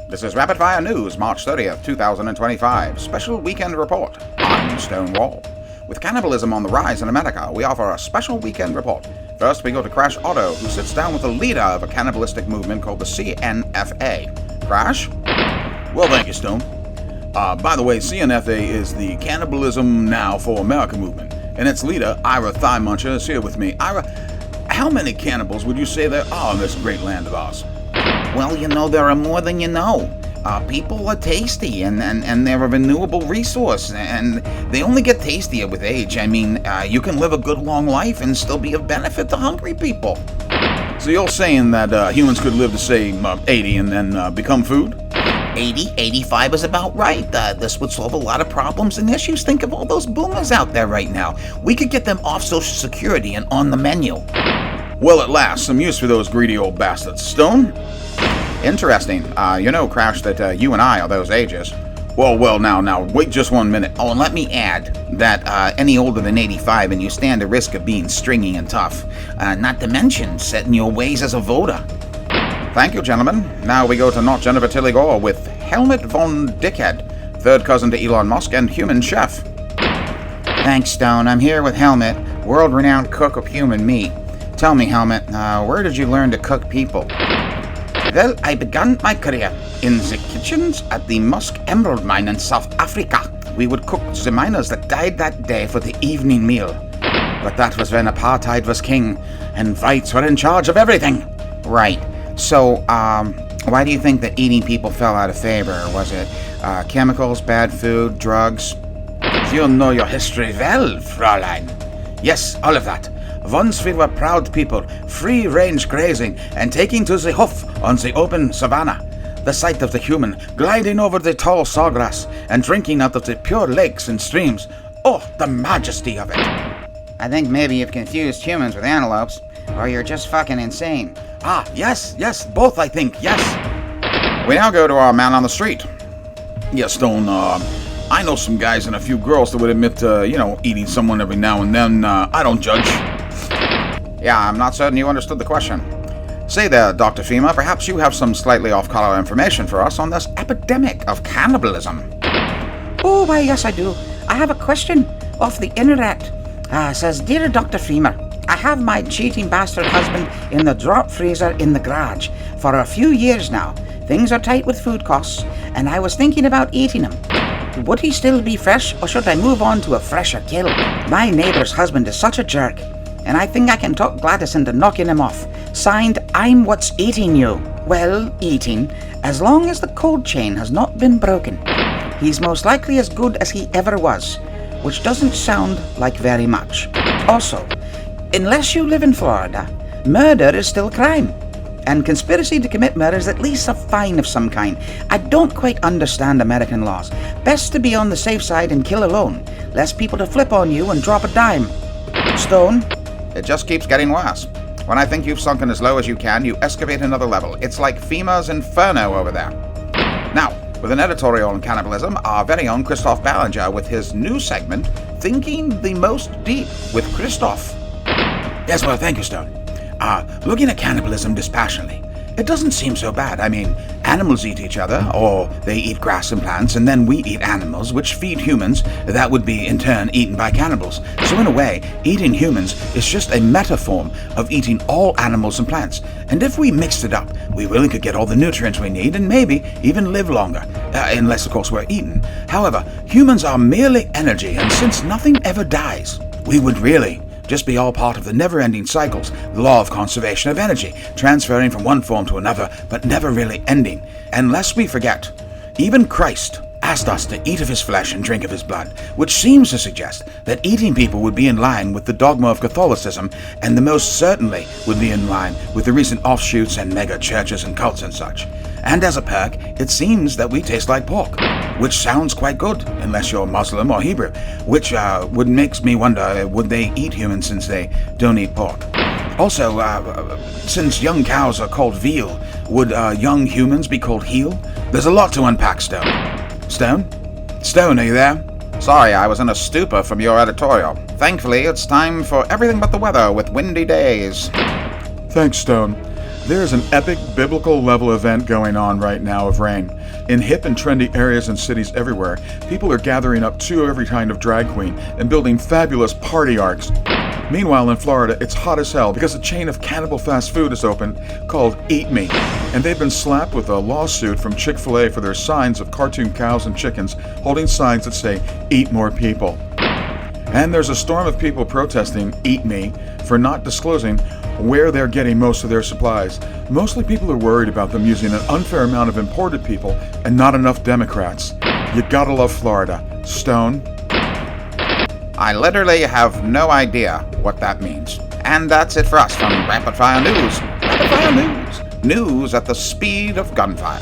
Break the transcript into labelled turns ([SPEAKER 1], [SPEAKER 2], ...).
[SPEAKER 1] This is Rapid Fire News, March 30th, 2025, Special Weekend Report. I'm Stonewall. With cannibalism on the rise in America, we offer a special weekend report. First, we go to Crash Otto, who sits down with the leader of a cannibalistic movement called the CNFA. Crash?
[SPEAKER 2] Well, thank you, Stone. By the way, CNFA is the Cannibalism Now for America movement, and its leader, Ira Thigh Muncher, is here with me. Ira, how many cannibals would you say there are in this great land of ours?
[SPEAKER 3] Well, there are more than you know. People are tasty, and they're a renewable resource, and they only get tastier with age. I mean, you can live a good long life and still be of benefit to hungry people.
[SPEAKER 2] So you're saying that humans could live to, say, 80 and then become food?
[SPEAKER 3] 80, 85 is about right. This would solve a lot of problems and issues. Think of all those boomers out there right now. We could get them off Social Security and on the menu.
[SPEAKER 2] Well, at last, some use for those greedy old bastards. Stone?
[SPEAKER 1] Interesting. Crash, that you and I are those ages.
[SPEAKER 2] Well, now, wait just 1 minute.
[SPEAKER 3] Oh, and let me add that any older than 85 and you stand a risk of being stringy and tough. Not to mention setting your ways as a voter.
[SPEAKER 1] Thank you, gentlemen. Now we go to not Jennifer Tilly Gore with Helmut von Dickhead, third cousin to Elon Musk and human chef.
[SPEAKER 3] Thanks, Stone. I'm here with Helmut, world-renowned cook of human meat. Tell me, Helmut, where did you learn to cook people?
[SPEAKER 4] Well, I began my career in the kitchens at the Musk Emerald Mine in South Africa. We would cook the miners that died that day for the evening meal. But that was when apartheid was king, and whites were in charge of everything.
[SPEAKER 3] Right. So, why do you think that eating people fell out of favor? Was it chemicals, bad food, drugs?
[SPEAKER 4] You know your history well, Fräulein. Yes, all of that. Once we were proud people, free-range grazing and taking to the hoof on the open savanna. The sight of the human gliding over the tall sawgrass and drinking out of the pure lakes and streams. Oh, the majesty of it.
[SPEAKER 3] I think maybe you've confused humans with antelopes, or you're just fucking insane.
[SPEAKER 4] Yes, both I think, yes.
[SPEAKER 1] We now go to our man on the street.
[SPEAKER 2] Yeah, Stone, I know some guys and a few girls that would admit to, eating someone every now and then. I don't judge.
[SPEAKER 1] Yeah, I'm not certain you understood the question. Say there, Dr. Fema, perhaps you have some slightly off-color information for us on this epidemic of cannibalism.
[SPEAKER 4] Oh, why, yes, I do. I have a question off the internet. Says, Dear Dr. Freemer, I have my cheating bastard husband in the drop freezer in the garage for a few years now. Things are tight with food costs, and I was thinking about eating him. Would he still be fresh, or should I move on to a fresher kill? My neighbor's husband is such a jerk, and I think I can talk Gladys into knocking him off. Signed, I'm what's eating you. Well, eating, as long as the cold chain has not been broken. He's most likely as good as he ever was, which doesn't sound like very much. Also, unless you live in Florida, murder is still crime, and conspiracy to commit murder is at least a fine of some kind. I don't quite understand American laws. Best to be on the safe side and kill alone. Less people to flip on you and drop a dime. Stone?
[SPEAKER 1] It just keeps getting worse. When I think you've sunken as low as you can, you excavate another level. It's like FEMA's Inferno over there. Now, with an editorial on cannibalism, our very own Christoph Ballinger with his new segment, Thinking the Most Deep with Christoph.
[SPEAKER 4] Yes, well, thank you, Stone. Looking at cannibalism dispassionately, it doesn't seem so bad. I mean, animals eat each other, or they eat grass and plants, and then we eat animals, which feed humans, that would be, in turn, eaten by cannibals. So in a way, eating humans is just a metaphor of eating all animals and plants. And if we mixed it up, we really could get all the nutrients we need, and maybe even live longer, unless, of course, we're eaten. However, humans are merely energy, and since nothing ever dies, we would really just be all part of the never-ending cycles, the law of conservation of energy, transferring from one form to another, but never really ending. And lest we forget, even Christ asked us to eat of his flesh and drink of his blood, which seems to suggest that eating people would be in line with the dogma of Catholicism, and the most certainly would be in line with the recent offshoots and mega churches and cults and such. And as a perk, it seems that we taste like pork, which sounds quite good, unless you're Muslim or Hebrew, which makes me wonder, would they eat humans since they don't eat pork? Also, since young cows are called veal, would young humans be called heel? There's a lot to unpack, Stone. Stone, are you there?
[SPEAKER 1] Sorry, I was in a stupor from your editorial. Thankfully, it's time for Everything But the Weather with Windy Days.
[SPEAKER 2] Thanks, Stone. There's an epic biblical level event going on right now of rain. In hip and trendy areas and cities everywhere, people are gathering up to every kind of drag queen and building fabulous party arcs. Meanwhile, in Florida, it's hot as hell because a chain of cannibal fast food is open called Eat Me. And they've been slapped with a lawsuit from Chick-fil-A for their signs of cartoon cows and chickens holding signs that say, "Eat more people." And there's a storm of people protesting Eat Me for not disclosing where they're getting most of their supplies. Mostly people are worried about them using an unfair amount of imported people and not enough Democrats. You gotta love Florida. Stone?
[SPEAKER 1] I literally have no idea what that means. And that's it for us from Rapid Fire News. Rapid Fire News. News at the speed of gunfire.